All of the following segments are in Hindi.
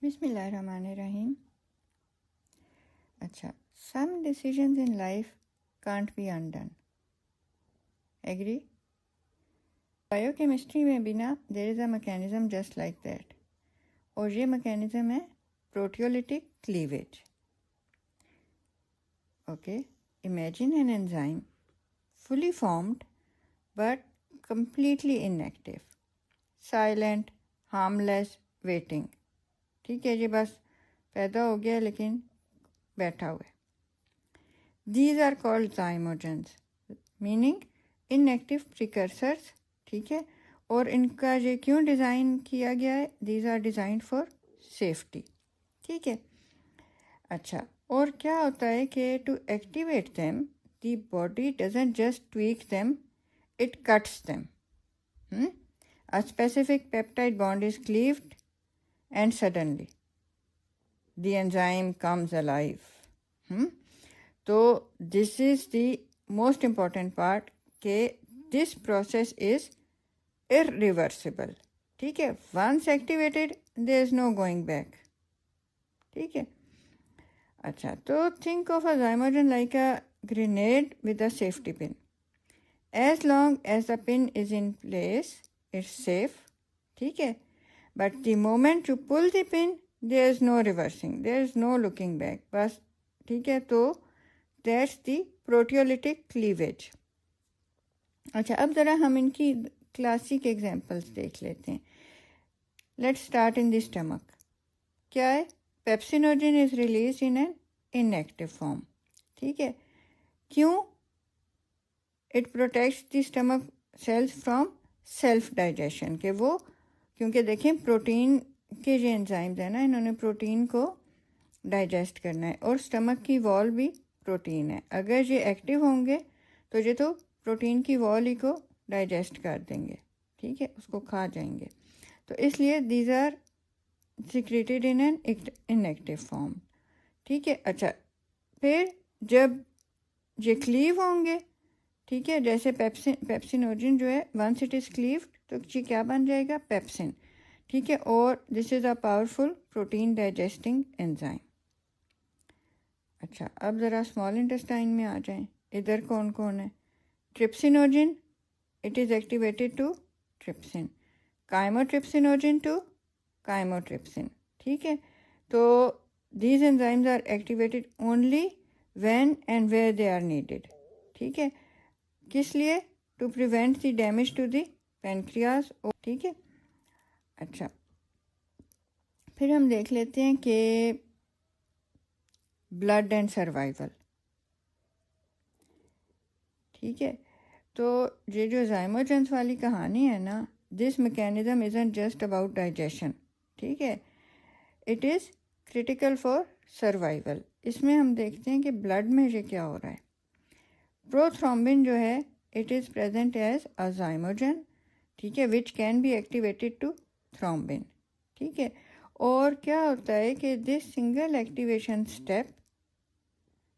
बिस्मिल्लाहिर्रहमानिर्रहीम। अच्छा, some decisions in life can't be undone. Agree? Biochemistry में भी ना there is a mechanism just like that, और ये मैकेनिज्म है proteolytic cleavage. Okay, imagine an enzyme fully formed but completely inactive, silent, harmless, waiting। ठीक है, ये बस पैदा हो गया लेकिन बैठा हुआ है। These are called zymogens, meaning inactive precursors। ठीक है, और इनका ये क्यों डिज़ाइन किया गया है? These are designed for safety। ठीक है, अच्छा, और क्या होता है कि to activate them the body doesn't just tweak them, it cuts them। A specific peptide bond is cleaved and suddenly the enzyme comes alive। तो this is the most important part कि this process is irreversible। ठीक है, once activated there is no going back। ठीक है, अच्छा, तो think of a zymogen like a grenade with a safety pin। As long as the pin is in place it's safe। ठीक है, but the moment you pull the pin there is no reversing, there is no looking back। बस, ठीक है, तो that's the proteolytic cleavage। अच्छा, अब ज़रा हम इनकी क्लासिक एग्जांपल्स देख लेते हैं। Let's start in the stomach. क्या है? Pepsinogen is release in an inactive form. ठीक है, क्यों? It protects the stomach cells from self digestion, के वो, क्योंकि देखें प्रोटीन के जो एंजाइम्स हैं ना, इन्होंने प्रोटीन को डाइजेस्ट करना है, और स्टमक की वॉल भी प्रोटीन है। अगर ये एक्टिव होंगे तो ये तो प्रोटीन की वॉल ही को डाइजेस्ट कर देंगे। ठीक है, उसको खा जाएंगे। तो इसलिए these are secreted in an inactive form. ठीक है, अच्छा, फिर जब ये क्लीव होंगे, ठीक है, जैसे पेप्सिनोजन जो है वंस इट इज़ क्लीव्ड तो ये क्या बन जाएगा? पेप्सिन। ठीक है, और this is a powerful protein digesting enzyme. अच्छा, अब ज़रा स्मॉल इंटेस्टाइन में आ जाएं। इधर कौन कौन है? Trypsinogen, it is activated to trypsin। Chymotrypsinogen to chymotrypsin। ठीक है, तो these enzymes are activated only when and where they are needed। ठीक है, किस लिए? to prevent the damage to the pancreas। ठीक है, अच्छा, फिर हम देख लेते हैं कि ब्लड एंड सर्वाइवल। ठीक है, तो ये जो ज़ाइमोजेंस वाली कहानी है ना, this mechanism isn't just about digestion. ठीक है, it is critical for survival. इसमें हम देखते हैं कि ब्लड में ये क्या हो रहा है। प्रोथ्रोम्बिन जो है it is present as a zymogen. ठीक है, which can be activated to thrombin. ठीक है, और क्या होता है कि this single activation step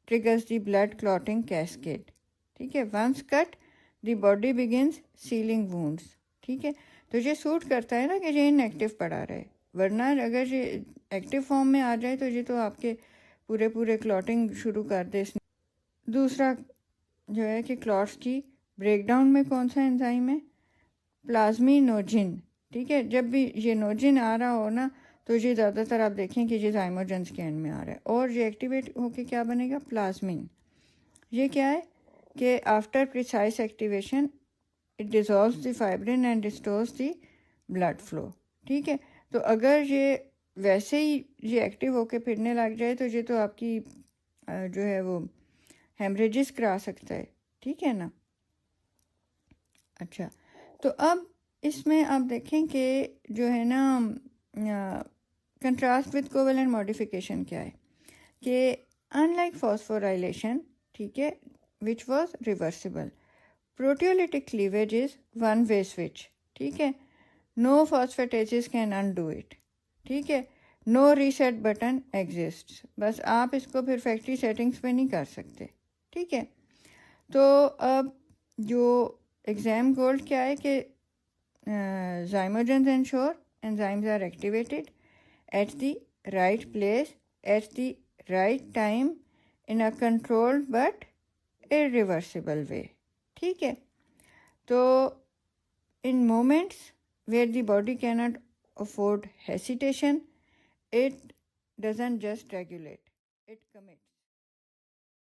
triggers the blood clotting cascade. ठीक है, once cut the body begins sealing wounds. ठीक है, तो ये सूट करता है ना कि ये इनएक्टिव पड़ा रहे, वरना अगर ये एक्टिव फॉर्म में आ जाए तो ये तो आपके पूरे क्लॉटिंग शुरू कर दे। दूसरा जो है कि क्लॉट्स की ब्रेकडाउन में कौन सा एंजाइम है? प्लाज्मिनोजिन। ठीक है, जब भी ये नोजिन आ रहा हो ना तो ये ज़्यादातर आप देखें कि ये ज़ाइमोजेंस के एंड में आ रहा है, और ये एक्टिवेट होके क्या बनेगा? प्लाज्मिन। ये क्या है कि after precise activation it dissolves the fibrin and restores the blood flow. ठीक है, तो अगर ये वैसे ही ये एक्टिव होके फिरने लग जाए तो ये तो आपकी जो है वो हेमरेजिस करा सकता है। ठीक है ना। अच्छा, तो अब इसमें आप देखें कि जो है ना कंट्रास्ट विद कोवेलेंट मॉडिफिकेशन क्या है कि अनलाइक फॉस्फोराइलेशन, ठीक है, which was reversible, proteolytic cleavage is one way switch. ठीक है, नो फॉस्फेटेजेस कैन अनडू इट। ठीक है, नो रीसेट बटन एग्जिस्ट। बस आप इसको फिर फैक्ट्री सेटिंग्स पे नहीं कर सकते। ठीक है, तो अब जो एग्जाम गोल क्या है कि zymogens ensure enzymes are activated at the right place at the right time in a controlled but irreversible way. ठीक है, तो in moments where the body cannot afford hesitation, it doesn't just regulate, it commits.